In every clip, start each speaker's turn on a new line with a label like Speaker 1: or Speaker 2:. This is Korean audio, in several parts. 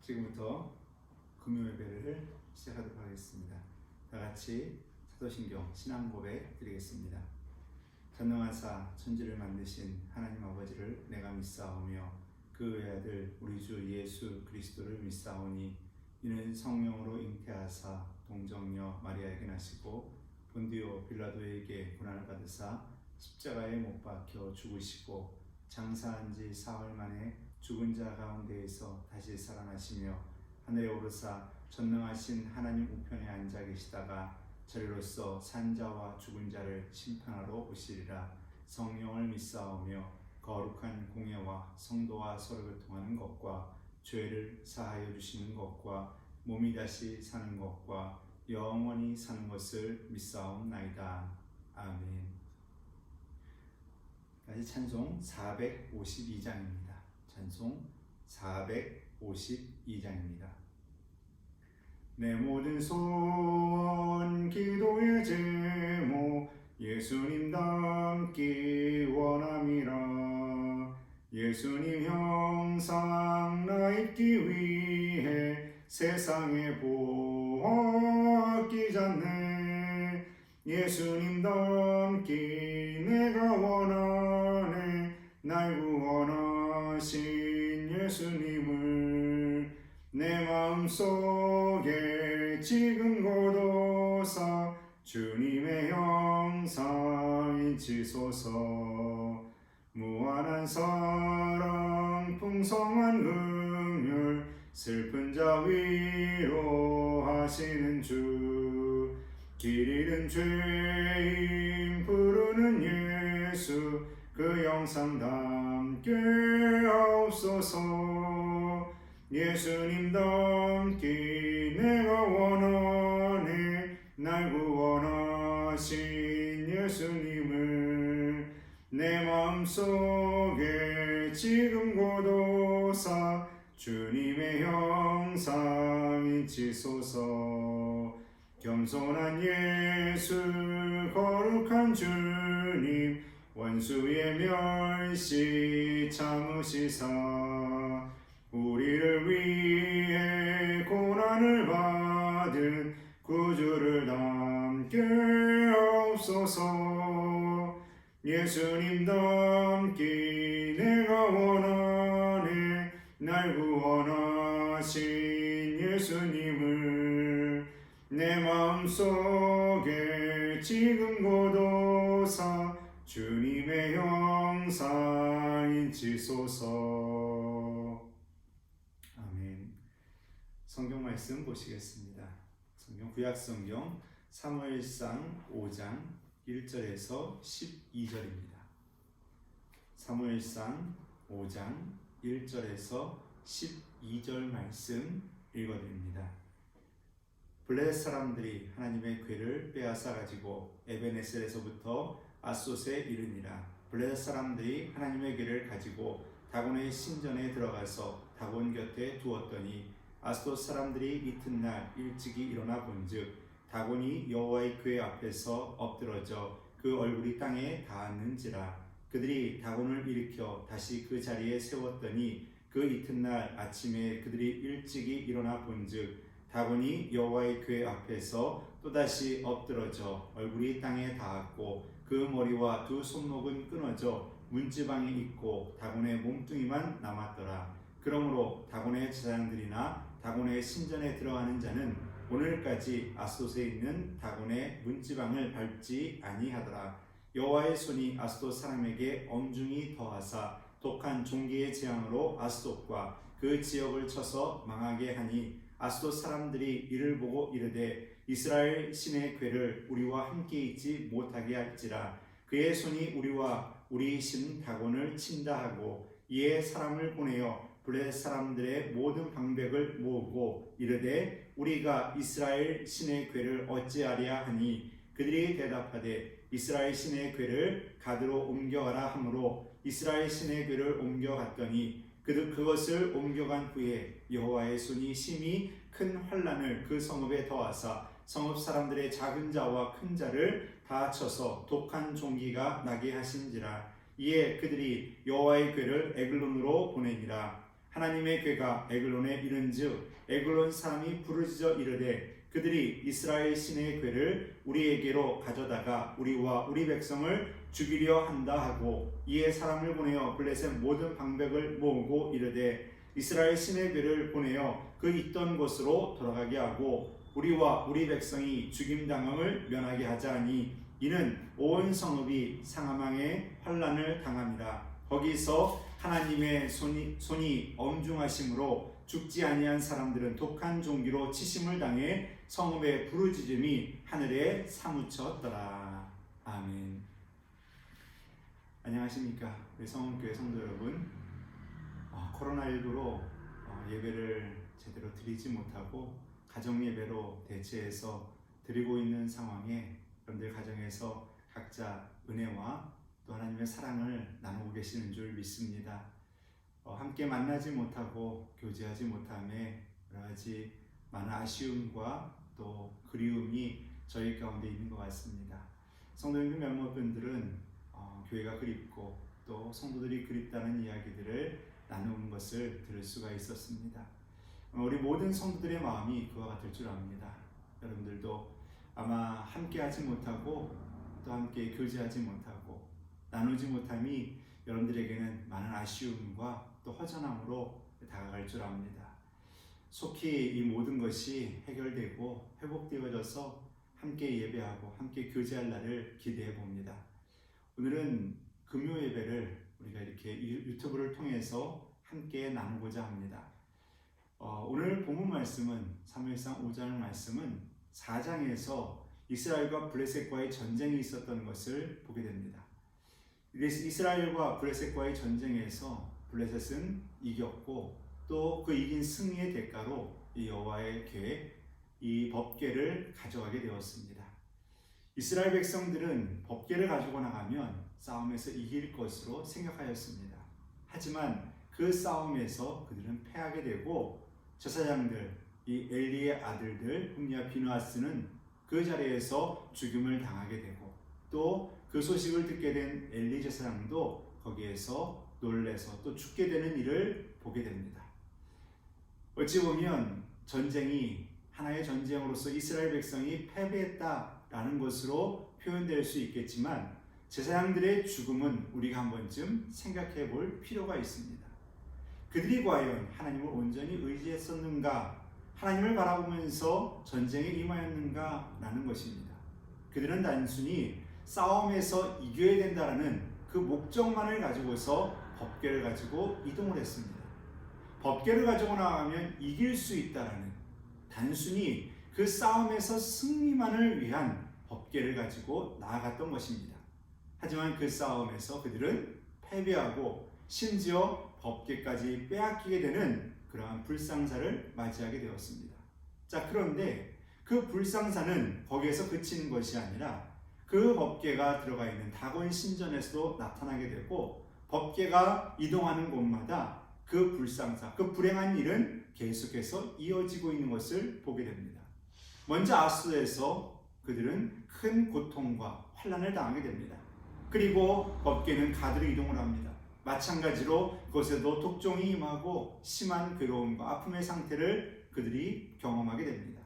Speaker 1: 지금부터 금요 예배를 시작하도록 하겠습니다. 다 같이 사도신경 신앙 고백 드리겠습니다. 전능하사 천지를 만드신 하나님 아버지를 내가 믿사오며 그 외아들 우리 주 예수 그리스도를 믿사오니 이는 성령으로 잉태하사 동정녀 마리아에게 나시고 본디오 빌라도에게 고난을 받으사 십자가에 못 박혀 죽으시고 장사한 지 사흘 만에 죽은 자 가운데에서 다시 살아나시며 하늘에 오르사 전능하신 하나님 우편에 앉아 계시다가 저리로서 산 자와 죽은 자를 심판하러 오시리라. 성령을 믿사오며 거룩한 공예와 성도와 서로 교통하는 것과 죄를 사하여 주시는 것과 몸이 다시 사는 것과 영원히 사는 것을 믿사옵나이다. 아멘. 다시 찬송 452장입니다. 찬송 452장입니다. 내 모든 소원 기도의 제목 예수님 닮기 원함이라. 예수님 형상 나 입기 위해 세상에 보았기 전에 예수님 닮기 내가 원하네. 날 구원하신 예수님을 내 마음속에 지금 거둬사 주님의 형상 잊히소서. 무한한 사랑 풍성한 긍휼 슬픈 자 위로하시는 주. 길 잃은 죄인 부르는 예수 그 영상 담게 하옵소서. 예수님 닮기 내가 원하네. 날 구원하신 예수님을 내 마음속에 지금 거둬사 주님의 형상 잊히소서. 겸손한 예수 거룩한 주님 원수의 멸시 참으시사 우리를 위해 고난을 받은 구주를 닮게 하옵소서. 예수님 닮기 내가 원하네. 날 구원하신 예수님을 내 마음속에 지금 거둬사 주님의 형상 잊히소서. 아멘. 성경 말씀 보시겠습니다. 성경 구약성경 사무엘상 5장 1절에서 12절입니다. 사무엘상 5장 1절에서 12절 말씀 읽어드립니다. 블레셋 사람들이 하나님의 궤를 빼앗아 가지고 에베네셀에서부터 아소스에 이르니라. 블레셋 사람들이 하나님의 궤를 가지고 다곤의 신전에 들어가서 다곤 곁에 두었더니 아스돗 사람들이 이튿날 일찍이 일어나 본즉 다곤이 여호와의 궤 앞에서 엎드러져 그 얼굴이 땅에 닿았는지라. 그들이 다곤을 일으켜 다시 그 자리에 세웠더니 그 이튿날 아침에 그들이 일찍이 일어나 본즉 다곤이 여호와의 궤 앞에서 또다시 엎드러져 얼굴이 땅에 닿았고 그 머리와 두 손목은 끊어져 문지방에 있고 다곤의 몸뚱이만 남았더라. 그러므로 다곤의 제사장들이나 다곤의 신전에 들어가는 자는 오늘까지 아스돗에 있는 다곤의 문지방을 밟지 아니하더라. 여호와의 손이 아스돗 사람에게 엄중히 더하사 독한 종기의 재앙으로 아스돗과 그 지역을 쳐서 망하게 하니 아스돗 사람들이 이를 보고 이르되 이스라엘 신의 궤를 우리와 함께 있지 못하게 할지라. 그의 손이 우리와 우리 신 다곤을 친다 하고 이에 사람을 보내어 블레셋 사람들의 모든 방백을 모으고 이르되 우리가 이스라엘 신의 궤를 어찌하랴 하니 그들이 대답하되 이스라엘 신의 궤를 가드로 옮겨가라 하므로 이스라엘 신의 궤를 옮겨갔더니 그것을 옮겨간 후에 여호와의 손이 심히 큰 환난을 그 성읍에 더하사 성읍 사람들의 작은 자와 큰 자를 다 쳐서 독한 종기가 나게 하신지라. 이에 그들이 여호와의 궤를 에글론으로 보내니라. 하나님의 궤가 에글론에 이른즉 에글론 사람이 부르짖어 이르되 그들이 이스라엘 신의 궤를 우리에게로 가져다가 우리와 우리 백성을 죽이려 한다 하고 이에 사람을 보내어 블레셋 모든 방백을 모으고 이르되 이스라엘 신의 궤를 보내어 그 있던 곳으로 돌아가게 하고 우리와 우리 백성이 죽임당함을 면하게 하자 하니 이는 온 성읍이 상하망의 환난을 당함이라. 거기서 하나님의 손이 엄중하심으로 죽지 아니한 사람들은 독한 종기로 치심을 당해 성읍의 부르짖음이 하늘에 사무쳤더라. 아멘. 안녕하십니까 우리 성원교회 성도 여러분. 코로나19로 예배를 제대로 드리지 못하고 가정 예배로 대체해서 드리고 있는 상황에 여러분들 가정에서 각자 은혜와 또 하나님의 사랑을 나누고 계시는 줄 믿습니다. 함께 만나지 못하고 교제하지 못함에 여러 가지 많은 아쉬움과 또 그리움이 저희 가운데 있는 것 같습니다. 성도님들 몇몇 분들은 교회가 그립고 또 성도들이 그립다는 이야기들을 나누는 것을 들을 수가 있었습니다. 우리 모든 성도들의 마음이 그와 같을 줄 압니다. 여러분들도 아마 함께 하지 못하고 또 함께 교제하지 못하고 나누지 못함이 여러분들에게는 많은 아쉬움과 또 허전함으로 다가갈 줄 압니다. 속히 이 모든 것이 해결되고 회복되어져서 함께 예배하고 함께 교제할 날을 기대해 봅니다. 오늘은 금요 예배를 우리가 이렇게 유튜브를 통해서 함께 나누고자 합니다. 오늘 본문 말씀은 사무엘상 5장 말씀은 4장에서 이스라엘과 블레셋과의 전쟁이 있었던 것을 보게 됩니다. 이스라엘과 블레셋과의 전쟁에서 블레셋은 이겼고 또 그 이긴 승리의 대가로 이 여호와의 궤, 이 법궤를 가져가게 되었습니다. 이스라엘 백성들은 법궤를 가지고 나가면 싸움에서 이길 것으로 생각하였습니다. 하지만 그 싸움에서 그들은 패하게 되고 제사장들, 이 엘리의 아들들 홈리와 비느하스는 그 자리에서 죽임을 당하게 되고 또 그 소식을 듣게 된 엘리 제사장도 거기에서 놀래서 또 죽게 되는 일을 보게 됩니다. 어찌 보면 전쟁이 하나의 전쟁으로서 이스라엘 백성이 패배했다라는 것으로 표현될 수 있겠지만 제사장들의 죽음은 우리가 한 번쯤 생각해 볼 필요가 있습니다. 그들이 과연 하나님을 온전히 의지했었는가, 하나님을 바라보면서 전쟁에 임하였는가 라는 것입니다. 그들은 단순히 싸움에서 이겨야 된다라는 그 목적만을 가지고서 법궤를 가지고 이동을 했습니다. 법궤를 가지고 나가면 이길 수 있다라는 단순히 그 싸움에서 승리만을 위한 법궤를 가지고 나아갔던 것입니다. 하지만 그 싸움에서 그들은 패배하고 심지어 법궤까지 빼앗기게 되는 그러한 불상사를 맞이하게 되었습니다. 자, 그런데 그 불상사는 거기에서 그치는 것이 아니라 그 법궤가 들어가 있는 다곤 신전에서도 나타나게 되고 법궤가 이동하는 곳마다 그 불상사, 그 불행한 일은 계속해서 이어지고 있는 것을 보게 됩니다. 먼저 아수르에서 그들은 큰 고통과 환난을 당하게 됩니다. 그리고 법궤는 가드로 이동을 합니다. 마찬가지로 그곳에도 독종이 임하고 심한 괴로움과 아픔의 상태를 그들이 경험하게 됩니다.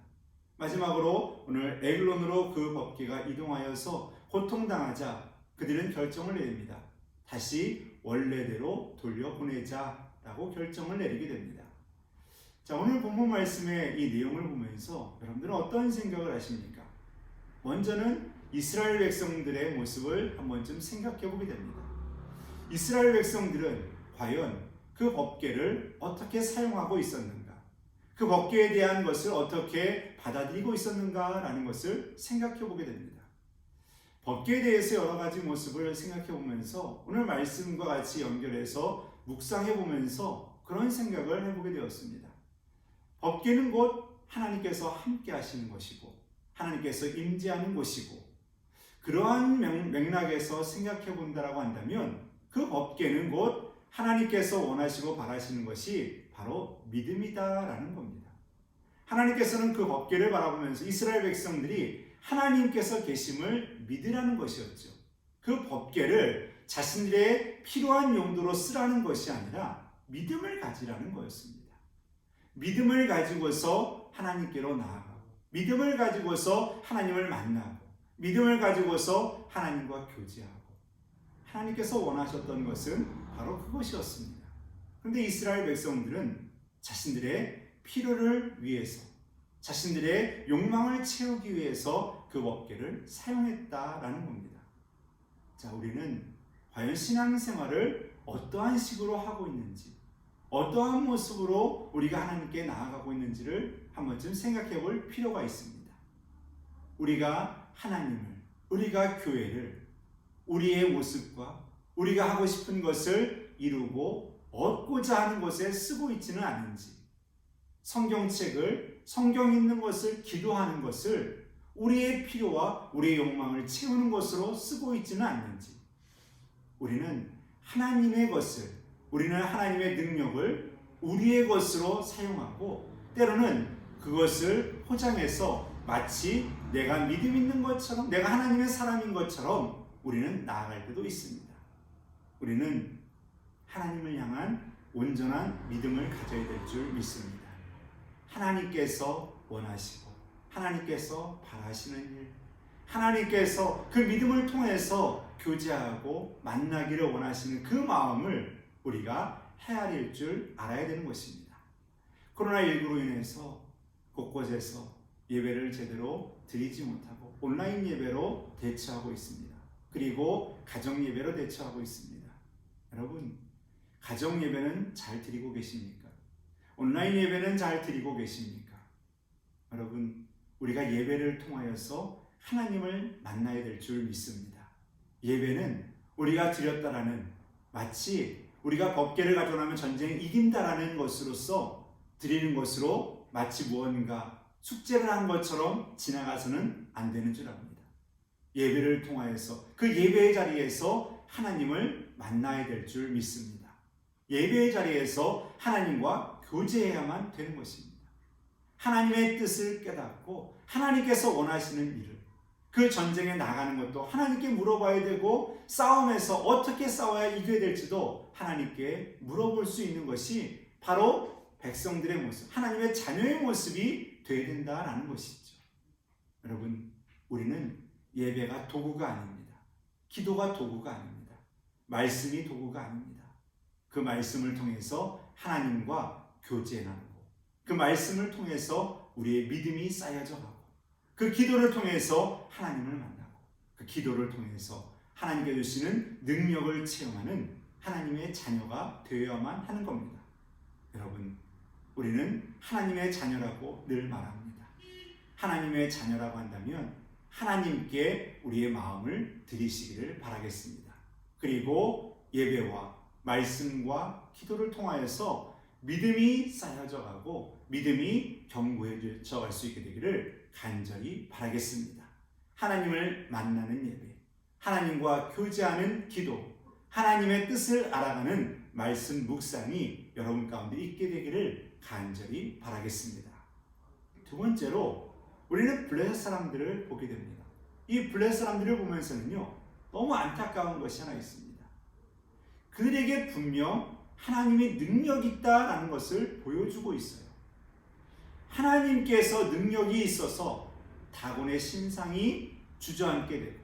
Speaker 1: 마지막으로 오늘 에글론으로 그 법궤가 이동하여서 고통당하자 그들은 결정을 내립니다. 다시 원래대로 돌려보내자라고 결정을 내리게 됩니다. 자, 오늘 본문 말씀의 이 내용을 보면서 여러분들은 어떤 생각을 하십니까? 먼저는 이스라엘 백성들의 모습을 한 번쯤 생각해 보게 됩니다. 이스라엘 백성들은 과연 그 법궤를 어떻게 사용하고 있었는가? 그 법궤에 대한 것을 어떻게 받아들이고 있었는가라는 것을 생각해 보게 됩니다. 법궤에 대해서 여러 가지 모습을 생각해 보면서 오늘 말씀과 같이 연결해서 묵상해 보면서 그런 생각을 해보게 되었습니다. 법궤는 곧 하나님께서 함께 하시는 것이고 하나님께서 임재하는 곳이고 그러한 맥락에서 생각해 본다라고 한다면 그 법궤는 곧 하나님께서 원하시고 바라시는 것이 바로 믿음이다라는 겁니다. 하나님께서는 그 법궤를 바라보면서 이스라엘 백성들이 하나님께서 계심을 믿으라는 것이었죠. 그 법궤를 자신들의 필요한 용도로 쓰라는 것이 아니라 믿음을 가지라는 거였습니다. 믿음을 가지고서 하나님께로 나아가고, 믿음을 가지고서 하나님을 만나고, 믿음을 가지고서 하나님과 교제하고, 하나님께서 원하셨던 것은 바로 그것이었습니다. 그런데 이스라엘 백성들은 자신들의 필요를 위해서, 자신들의 욕망을 채우기 위해서 그 법궤를 사용했다라는 겁니다. 자, 우리는 과연 신앙생활을 어떠한 식으로 하고 있는지, 어떠한 모습으로 우리가 하나님께 나아가고 있는지를 한 번쯤 생각해 볼 필요가 있습니다. 우리가 하나님을, 우리가 교회를 우리의 모습과 우리가 하고 싶은 것을 이루고 얻고자 하는 것에 쓰고 있지는 않은지, 성경책을, 성경 있는 것을, 기도하는 것을 우리의 필요와 우리의 욕망을 채우는 것으로 쓰고 있지는 않는지, 우리는 하나님의 것을, 우리는 하나님의 능력을 우리의 것으로 사용하고, 때로는 그것을 포장해서 마치 내가 믿음 있는 것처럼, 내가 하나님의 사람인 것처럼 우리는 나아갈 때도 있습니다. 우리는 하나님을 향한 온전한 믿음을 가져야 될 줄 믿습니다. 하나님께서 원하시고, 하나님께서 바라시는 일, 하나님께서 그 믿음을 통해서 교제하고 만나기를 원하시는 그 마음을 우리가 헤아릴 줄 알아야 되는 것입니다. 코로나19로 인해서 곳곳에서 예배를 제대로 드리지 못하고 온라인 예배로 대처하고 있습니다. 그리고 가정 예배로 대처하고 있습니다. 여러분, 가정 예배는 잘 드리고 계십니까? 온라인 예배는 잘 드리고 계십니까? 여러분, 우리가 예배를 통하여서 하나님을 만나야 될 줄 믿습니다. 예배는 우리가 드렸다라는, 마치 우리가 법궤를 가져오면 전쟁을 이긴다라는 것으로서 드리는 것으로 마치 무언가 숙제를 한 것처럼 지나가서는 안 되는 줄 압니다. 예배를 통하여서 그 예배의 자리에서 하나님을 만나야 될 줄 믿습니다. 예배의 자리에서 하나님과 교제해야만 되는 것입니다. 하나님의 뜻을 깨닫고 하나님께서 원하시는 일을, 그 전쟁에 나가는 것도 하나님께 물어봐야 되고, 싸움에서 어떻게 싸워야 이겨야 될지도 하나님께 물어볼 수 있는 것이 바로 백성들의 모습, 하나님의 자녀의 모습이 되어야 된다라는 것이죠. 여러분, 우리는 예배가 도구가 아닙니다. 기도가 도구가 아닙니다. 말씀이 도구가 아닙니다. 그 말씀을 통해서 하나님과 교제 나누고, 그 말씀을 통해서 우리의 믿음이 쌓여져 가고, 그 기도를 통해서 하나님을 만나고, 그 기도를 통해서 하나님께 주시는 능력을 체험하는 하나님의 자녀가 되어야만 하는 겁니다. 여러분, 우리는 하나님의 자녀라고 늘 말합니다. 하나님의 자녀라고 한다면 하나님께 우리의 마음을 드리시기를 바라겠습니다. 그리고 예배와 말씀과 기도를 통하여서 믿음이 쌓여져 가고 믿음이 견고해져 갈 수 있게 되기를 간절히 바라겠습니다. 하나님을 만나는 예배, 하나님과 교제하는 기도, 하나님의 뜻을 알아가는 말씀 묵상이 여러분 가운데 있게 되기를 간절히 바라겠습니다. 두 번째로 우리는 블레셋 사람들을 보게 됩니다. 이 블레셋 사람들을 보면서는요, 너무 안타까운 것이 하나 있습니다. 그들에게 분명 하나님이 능력이 있다라는 것을 보여주고 있어요. 하나님께서 능력이 있어서 다곤의 신상이 주저앉게 되고,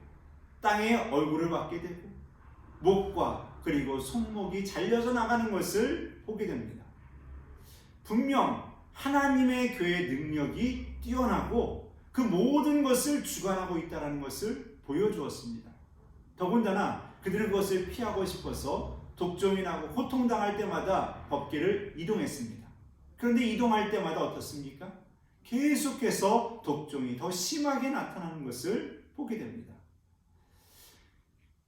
Speaker 1: 땅에 얼굴을 받게 되고, 목과 그리고 손목이 잘려져 나가는 것을 보게 됩니다. 분명 하나님의 교회의 능력이 뛰어나고 그 모든 것을 주관하고 있다는 것을 보여주었습니다. 더군다나 그들은 그것을 피하고 싶어서 독점이 나고 고통당할 때마다 법궤를 이동했습니다. 그런데 이동할 때마다 어떻습니까? 계속해서 독종이 더 심하게 나타나는 것을 보게 됩니다.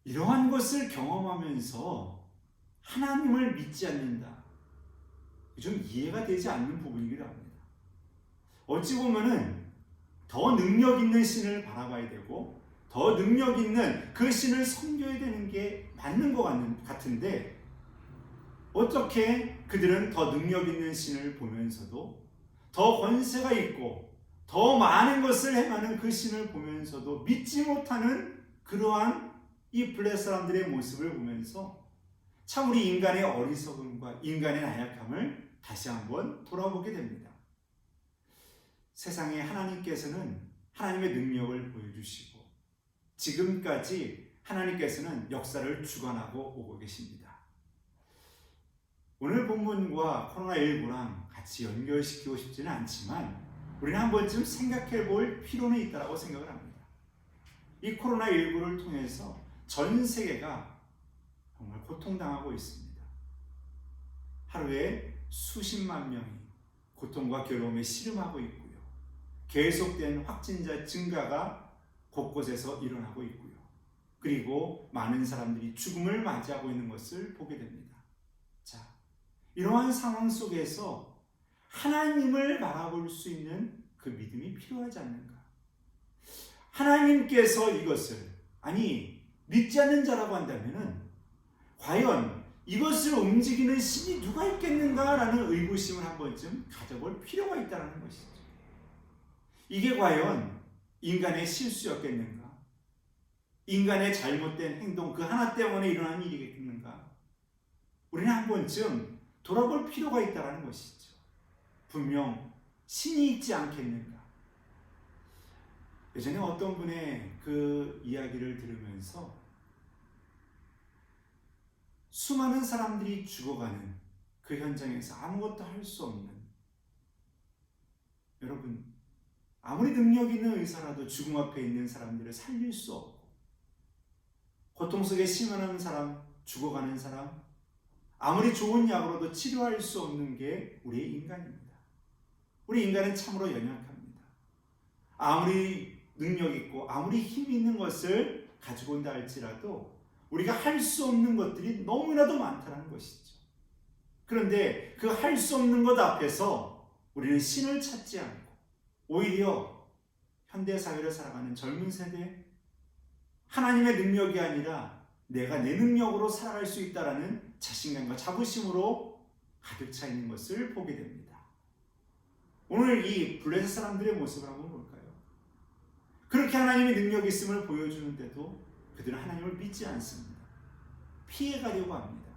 Speaker 1: 이러한 것을 경험하면서 하나님을 믿지 않는다, 좀 이해가 되지 않는 부분이기도 합니다. 어찌 보면은 더 능력 있는 신을 바라봐야 되고, 더 능력 있는 그 신을 섬겨야 되는 게 맞는 것 같은데, 어떻게 그들은 더 능력 있는 신을 보면서도, 더 권세가 있고 더 많은 것을 행하는 그 신을 보면서도 믿지 못하는 그러한 이 블레셋 사람들의 모습을 보면서 참 우리 인간의 어리석음과 인간의 나약함을 다시 한번 돌아보게 됩니다. 세상에 하나님께서는 하나님의 능력을 보여주시고 지금까지 하나님께서는 역사를 주관하고 오고 계십니다. 오늘 본문과 코로나19랑 같이 연결시키고 싶지는 않지만 우리는 한 번쯤 생각해 볼 필요는 있다고 생각을 합니다. 이 코로나19를 통해서 전 세계가 정말 고통당하고 있습니다. 하루에 수십만 명이 고통과 괴로움에 씨름하고 있고요. 계속된 확진자 증가가 곳곳에서 일어나고 있고요. 그리고 많은 사람들이 죽음을 맞이하고 있는 것을 보게 됩니다. 자, 이러한 상황 속에서 하나님을 바라볼 수 있는 그 믿음이 필요하지 않는가? 하나님께서 이것을 믿지 않는 자라고 한다면은 과연 이것을 움직이는 신이 누가 있겠는가라는 의구심을 한 번쯤 가져볼 필요가 있다는 것이죠. 이게 과연 인간의 실수였겠는가? 인간의 잘못된 행동 그 하나 때문에 일어난 일이겠는가? 우리는 한 번쯤 돌아볼 필요가 있다는 것이죠. 분명 신이 있지 않겠는가? 예전에 어떤 분의 그 이야기를 들으면서 수많은 사람들이 죽어가는 그 현장에서 아무것도 할 수 없는, 여러분 아무리 능력 있는 의사라도 죽음 앞에 있는 사람들을 살릴 수 없고 고통 속에 심어하는 사람, 죽어가는 사람, 아무리 좋은 약으로도 치료할 수 없는 게 우리의 인간입니다. 우리 인간은 참으로 연약합니다. 아무리 능력 있고 아무리 힘 있는 것을 가지고 온다 할지라도 우리가 할 수 없는 것들이 너무나도 많다는 것이죠. 그런데 그 할 수 없는 것 앞에서 우리는 신을 찾지 않고 오히려 현대사회를 살아가는 젊은 세대, 하나님의 능력이 아니라 내가 내 능력으로 살아갈 수 있다라는 자신감과 자부심으로 가득 차 있는 것을 보게 됩니다. 오늘 이 블레셋 사람들의 모습을 한번 볼까요? 그렇게 하나님의 능력이 있음을 보여주는데도 그들은 하나님을 믿지 않습니다. 피해가려고 합니다.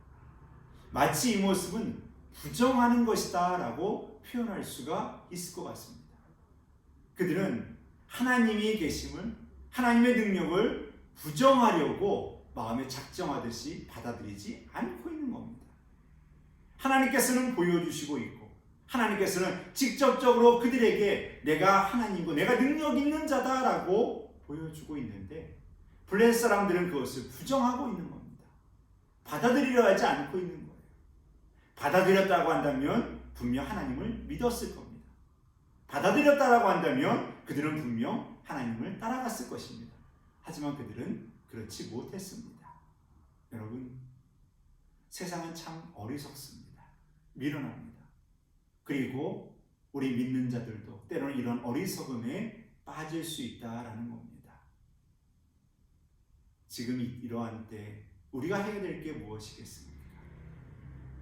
Speaker 1: 마치 이 모습은 부정하는 것이다 라고 표현할 수가 있을 것 같습니다. 그들은 하나님이 계심을, 하나님의 능력을 부정하려고 마음에 작정하듯이 받아들이지 않고 있는 겁니다. 하나님께서는 보여주시고 있고 하나님께서는 직접적으로 그들에게 내가 하나님이고 내가 능력 있는 자다라고 보여주고 있는데 블레셋 사람들은 그것을 부정하고 있는 겁니다. 받아들이려 하지 않고 있는 거예요. 받아들였다고 한다면 분명 하나님을 믿었을 겁니다. 받아들였다고 한다면 그들은 분명 하나님을 따라갔을 것입니다. 하지만 그들은 그렇지 못했습니다. 여러분, 세상은 참 어리석습니다. 미련합니다. 그리고 우리 믿는 자들도 때로는 이런 어리석음에 빠질 수 있다라는 겁니다. 지금 이러한 때 우리가 해야 될 게 무엇이겠습니까?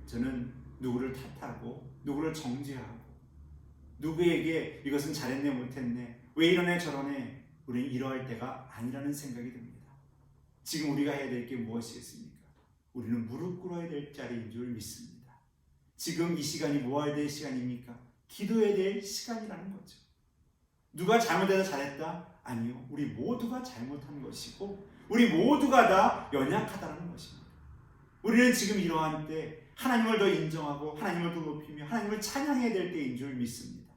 Speaker 1: 저는 누구를 탓하고 누구를 정죄하고 누구에게 이것은 잘했네 못했네 왜 이러네 저러네 우리는 이러할 때가 아니라는 생각이 듭니다. 지금 우리가 해야 될 게 무엇이겠습니까? 우리는 무릎 꿇어야 될 자리인 줄 믿습니다. 지금 이 시간이 모아야 될 시간입니까? 기도해야 될 시간이라는 거죠. 누가 잘못해서 잘했다? 아니요. 우리 모두가 잘못한 것이고 우리 모두가 다 연약하다는 것입니다. 우리는 지금 이러한 때 하나님을 더 인정하고 하나님을 더 높이며 하나님을 찬양해야 될 때인 줄 믿습니다.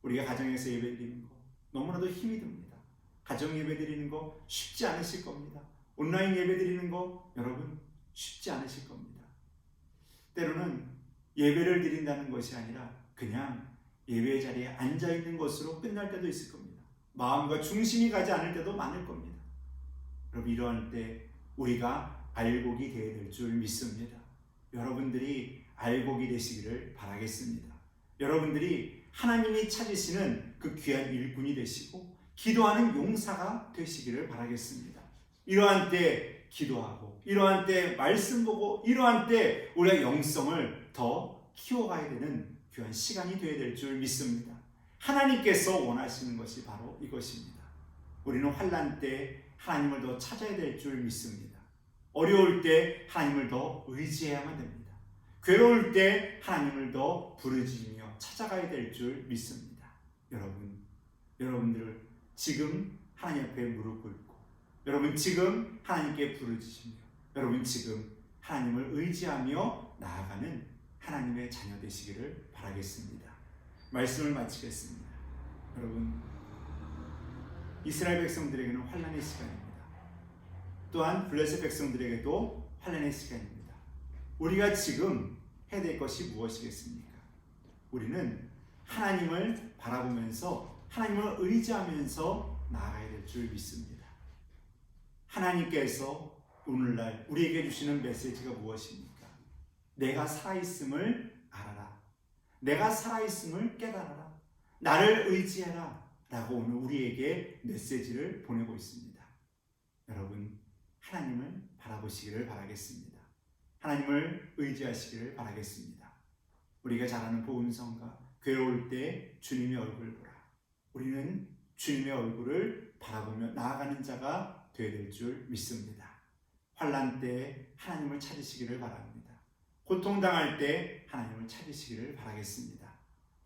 Speaker 1: 우리가 가정에서 예배드리는 거 너무나도 힘이 듭니다. 가정 예배드리는 거 쉽지 않으실 겁니다. 온라인 예배드리는 거 여러분 쉽지 않으실 겁니다. 때로는 예배를 드린다는 것이 아니라 그냥 예배 자리에 앉아있는 것으로 끝날 때도 있을 겁니다. 마음과 중심이 가지 않을 때도 많을 겁니다. 여러분 이러한 때 우리가 알곡이 되어야 될 줄 믿습니다. 여러분들이 알곡이 되시기를 바라겠습니다. 여러분들이 하나님이 찾으시는 그 귀한 일꾼이 되시고 기도하는 용사가 되시기를 바라겠습니다. 이러한 때 기도하고 이러한 때 말씀 보고 이러한 때 우리의 영성을 더 키워가야 되는 귀한 시간이 되어야 될 줄 믿습니다. 하나님께서 원하시는 것이 바로 이것입니다. 우리는 환난 때 하나님을 더 찾아야 될 줄 믿습니다. 어려울 때 하나님을 더 의지해야만 됩니다. 괴로울 때 하나님을 더 부르짖으며 찾아가야 될 줄 믿습니다. 여러분들 지금 하나님 앞에 무릎 꿇고, 여러분 지금 하나님께 부르짖으며, 여러분 지금 하나님을 의지하며 나아가는 하나님의 자녀 되시기를 바라겠습니다. 말씀을 마치겠습니다. 여러분, 이스라엘 백성들에게는 환난의 시간입니다. 또한 블레셋 백성들에게도 환난의 시간입니다. 우리가 지금 해야 될 것이 무엇이겠습니까? 우리는 하나님을 바라보면서 하나님을 의지하면서 나아가야 될 줄 믿습니다. 하나님께서 오늘날 우리에게 주시는 메시지가 무엇입니까? 내가 살아있음을 알아라. 내가 살아있음을 깨달아라. 나를 의지해라. 라고 오늘 우리에게 메시지를 보내고 있습니다. 여러분, 하나님을 바라보시기를 바라겠습니다. 하나님을 의지하시기를 바라겠습니다. 우리가 잘 아는 복음성가, 괴로울 때 주님의 얼굴을 보라. 우리는 주님의 얼굴을 바라보며 나아가는 자가 되어야 될 줄 믿습니다. 환난 때 하나님을 찾으시기를 바랍니다. 고통당할 때 하나님을 찾으시기를 바라겠습니다.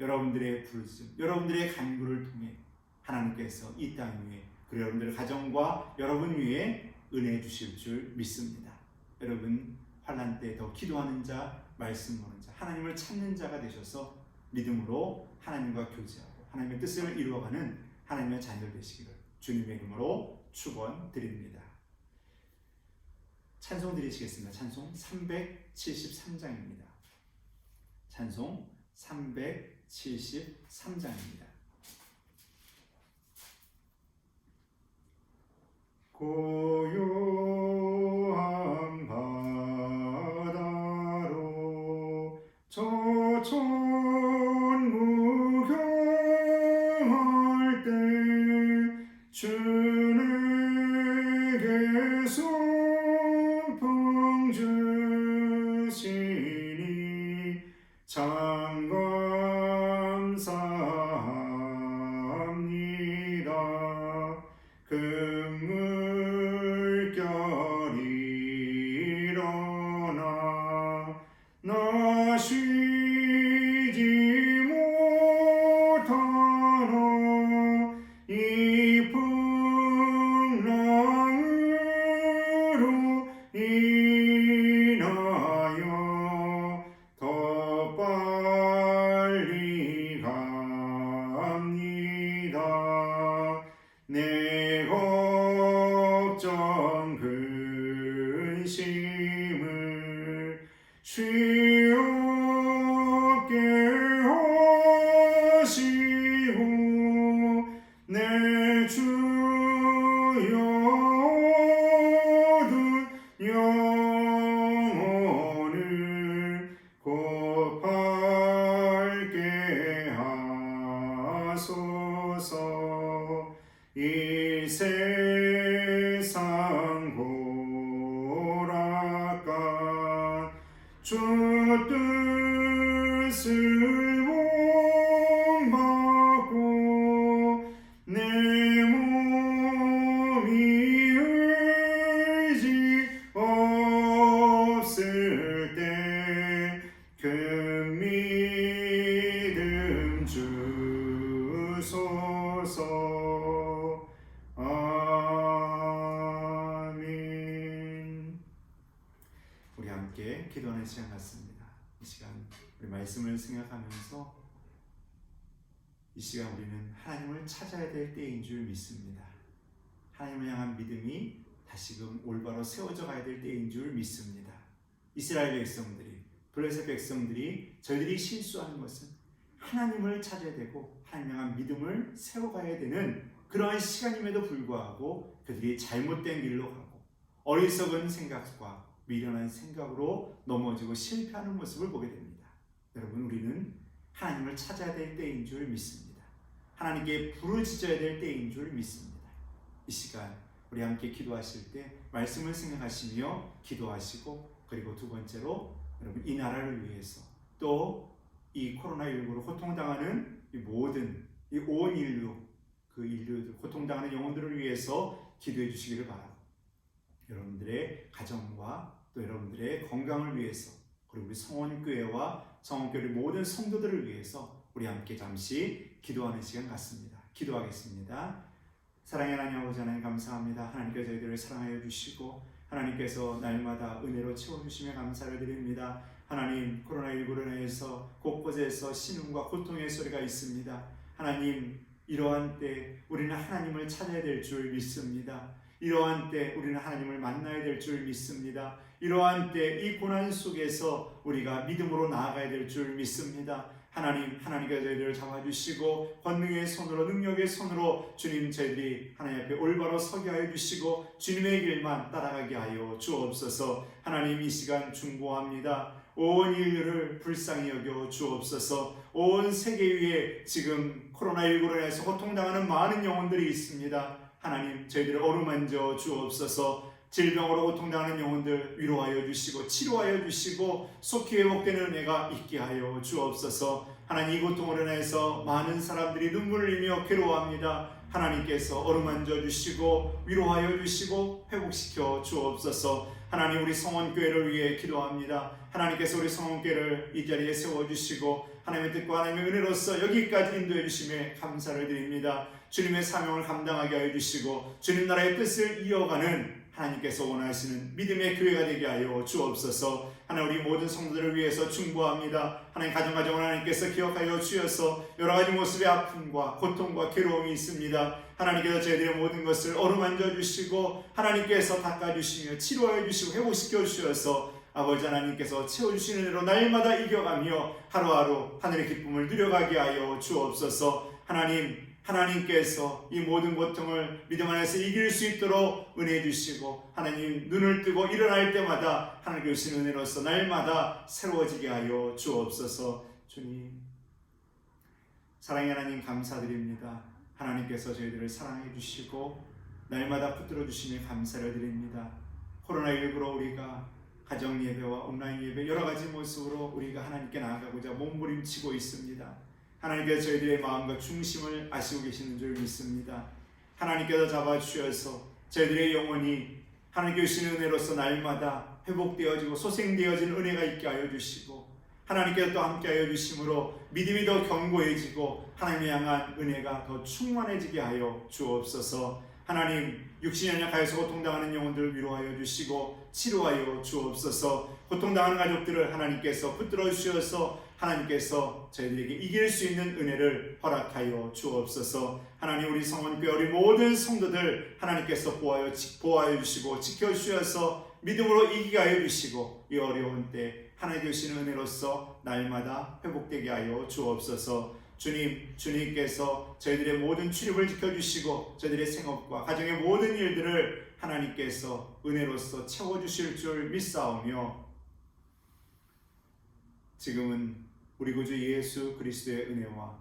Speaker 1: 여러분들의 부르심, 여러분들의 간구를 통해 하나님께서 이 땅 위에, 그리고 여러분들의 가정과 여러분 위에 은혜 주실 줄 믿습니다. 여러분, 환난 때 더 기도하는 자, 말씀 보는 자, 하나님을 찾는 자가 되셔서 믿음으로 하나님과 교제하고 하나님의 뜻을 이루어가는 하나님의 자녀 되시기를 주님의 이름으로 축원드립니다. 찬송 드리시겠습니다. 찬송 373장입니다. 찬송 373장입니다. 고요한 바다로 저천무경할 때 주님께 손풍 주시니 참 감사합니다. 금물결이 일어나 나 쉬지 못하나 이 풍랑으로 인하여 더 빨리 갑니다. 내 걱정 근심을 쉬게 하시고 내 주여 얻은 영혼을 곧 밝게 하소서. 이 세상 고락간 주 뜻을 본받고 내 몸이 의지 없을 때 큰 믿음 주소서. 아멘. 우리 함께 기도하는 시간 같습니다. 이 시간 우리 말씀을 생각하면서 이 시간 우리는 하나님을 찾아야 될 때인 줄 믿습니다. 하나님을 향한 믿음이 다시금 올바로 세워져 가야 될 때인 줄 믿습니다. 이스라엘 백성들이, 블레셋 백성들이 저희들이 실수하는 것은 하나님을 찾아야 되고 하나님 향한 믿음을 세워가야 되는 그러한 시간임에도 불구하고 그들이 잘못된 길로 가고 어리석은 생각과 미련한 생각으로 넘어지고 실패하는 모습을 보게 됩니다. 여러분, 우리는 하나님을 찾아야 될 때인 줄 믿습니다. 하나님께 부르짖어야 될 때인 줄 믿습니다. 이 시간 우리 함께 기도하실 때 말씀을 생각하시며 기도하시고, 그리고 두 번째로 여러분 이 나라를 위해서 또 이 코로나19로 고통당하는 이 모든 이 온 인류, 그 인류들 고통당하는 영혼들을 위해서 기도해 주시기를 바라고, 여러분들의 가정과 또 여러분들의 건강을 위해서, 그리고 우리 성원교회와 성원교회 모든 성도들을 위해서 우리 함께 잠시 기도하는 시간 갖습니다. 기도하겠습니다. 사랑의 하나님 아버지 하나님 감사합니다. 하나님께서 저희들을 사랑하여 주시고 하나님께서 날마다 은혜로 채워주시며 감사를 드립니다. 하나님, 코로나19로 인해서 곳곳에서 신음과 고통의 소리가 있습니다. 하나님, 이러한 때 우리는 하나님을 찾아야 될 줄 믿습니다. 이러한 때 우리는 하나님을 만나야 될 줄 믿습니다. 이러한 때 이 고난 속에서 우리가 믿음으로 나아가야 될 줄 믿습니다. 하나님께서 저희들을 잡아주시고 권능의 손으로, 능력의 손으로 주님, 저희들이 하나님 앞에 올바로 서게 하여 주시고 주님의 길만 따라가게 하여 주옵소서. 하나님, 이 시간 중보합니다. 온 인류를 불쌍히 여겨 주옵소서. 온 세계 위에 지금 코로나19로 인해서 고통당하는 많은 영혼들이 있습니다. 하나님, 저희들을 어루만져 주옵소서. 질병으로 고통당하는 영혼들 위로하여 주시고 치료하여 주시고 속히 회복되는 은혜가 있게 하여 주옵소서. 하나님, 이 고통으로 인해서 많은 사람들이 눈물을 흘리며 괴로워합니다. 하나님께서 어루만져 주시고 위로하여 주시고 회복시켜 주옵소서. 하나님, 우리 성원교회를 위해 기도합니다. 하나님께서 우리 성원교회를 이 자리에 세워주시고 하나님의 뜻과 하나님의 은혜로서 여기까지 인도해 주심에 감사를 드립니다. 주님의 사명을 감당하게 하여 주시고 주님 나라의 뜻을 이어가는 하나님께서 원하시는 믿음의 교회가 되게 하여 주옵소서. 하나님, 우리 모든 성도들을 위해서 중보합니다. 하나님, 가정을 하나님께서 기억하여 주셔서 여러 가지 모습의 아픔과 고통과 괴로움이 있습니다. 하나님께서 저희들의 모든 것을 어루만져 주시고 하나님께서 닦아주시며 치료하여 주시고 회복시켜 주셔서 아버지 하나님께서 채워주시는 대로 날마다 이겨가며 하루하루 하늘의 기쁨을 누려가게 하여 주옵소서. 하나님께서 이 모든 고통을 믿음 안에서 이길 수 있도록 은혜 주시고 하나님, 눈을 뜨고 일어날 때마다 하나님께 주신 은혜로서 날마다 새로워지게 하여 주옵소서. 주님, 사랑의 하나님 감사드립니다. 하나님께서 저희들을 사랑해 주시고 날마다 붙들어 주시며 감사를 드립니다. 코로나19로 우리가 가정 예배와 온라인 예배 여러 가지 모습으로 우리가 하나님께 나아가고자 몸부림치고 있습니다. 하나님께서 저희들의 마음과 중심을 아시고 계시는 줄 믿습니다. 하나님께서 잡아주셔서 저희들의 영혼이 하나님께 주시는 은혜로서 날마다 회복되어지고 소생되어지는 은혜가 있게 하여 주시고 하나님께서 또 함께 하여 주심으로 믿음이 더 견고해지고 하나님을 향한 은혜가 더 충만해지게 하여 주옵소서. 하나님, 육신이 연약하여서 고통당하는 영혼들을 위로하여 주시고 치료하여 주옵소서. 고통당하는 가족들을 하나님께서 붙들어 주셔서 하나님께서 저희들에게 이길 수 있는 은혜를 허락하여 주옵소서. 하나님, 우리 성원교회 우리 모든 성도들 하나님께서 보호하여 주시고 지켜주셔서 믿음으로 이기게 하여 주시고 이 어려운 때 하나님 주시는 은혜로서 날마다 회복되게 하여 주옵소서. 주님께서 저희들의 모든 출입을 지켜주시고 저희들의 생업과 가정의 모든 일들을 하나님께서 은혜로서 채워주실 줄 믿사오며 지금은 우리 구주 예수 그리스도의 은혜와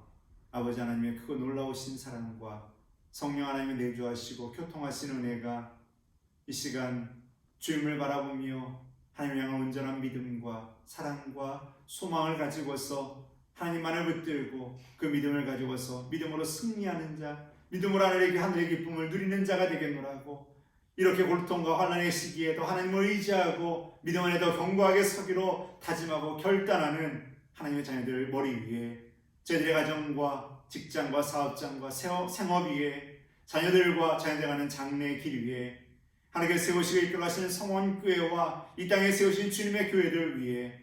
Speaker 1: 아버지 하나님의 크고 놀라우신 사랑과 성령 하나님의 내주하시고 교통하시는 은혜가 이 시간 주님을 바라보며 하나님을 향한 온전한 믿음과 사랑과 소망을 가지고서 하나님만을 붙들고 그 믿음을 가지고서 믿음으로 승리하는 자, 믿음으로 하늘의 기쁨을 누리는 자가 되겠노라고. 이렇게 고통과 환난의 시기에도 하나님을 의지하고 믿음 안에 더 견고하게 서기로 다짐하고 결단하는 하나님의 자녀들 머리 위에, 저희들의 가정과 직장과 사업장과 생업 위에, 자녀들과 자녀들가는 장래의 길 위에 하나님께서 세우시고 이끌어가시는 성원교회와 이 땅에 세우신 주님의 교회들 위에,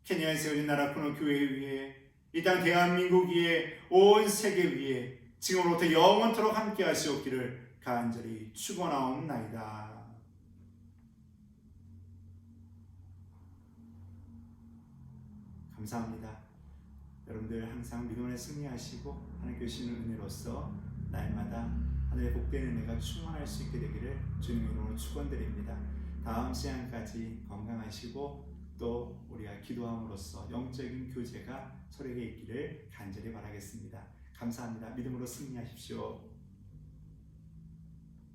Speaker 1: 케냐에 세우신 나라코노 교회 위에, 이 땅 대한민국 위에, 온 세계 위에 지금으로부터 영원토록 함께 하시옵기를 간절히 축원하옵나이다. 감사합니다. 여러분들 항상 믿음 안에 승리하시고 하나님께 주시는 은혜로서 날마다 하늘의 복된 은혜가 충만할 수 있게 되기를 주님의 이름으로 축원드립니다. 다음 시간까지 건강하시고 또 우리가 기도함으로써 영적인 교제가 서로에게 있기를 간절히 바라겠습니다. 감사합니다. 믿음으로 승리하십시오.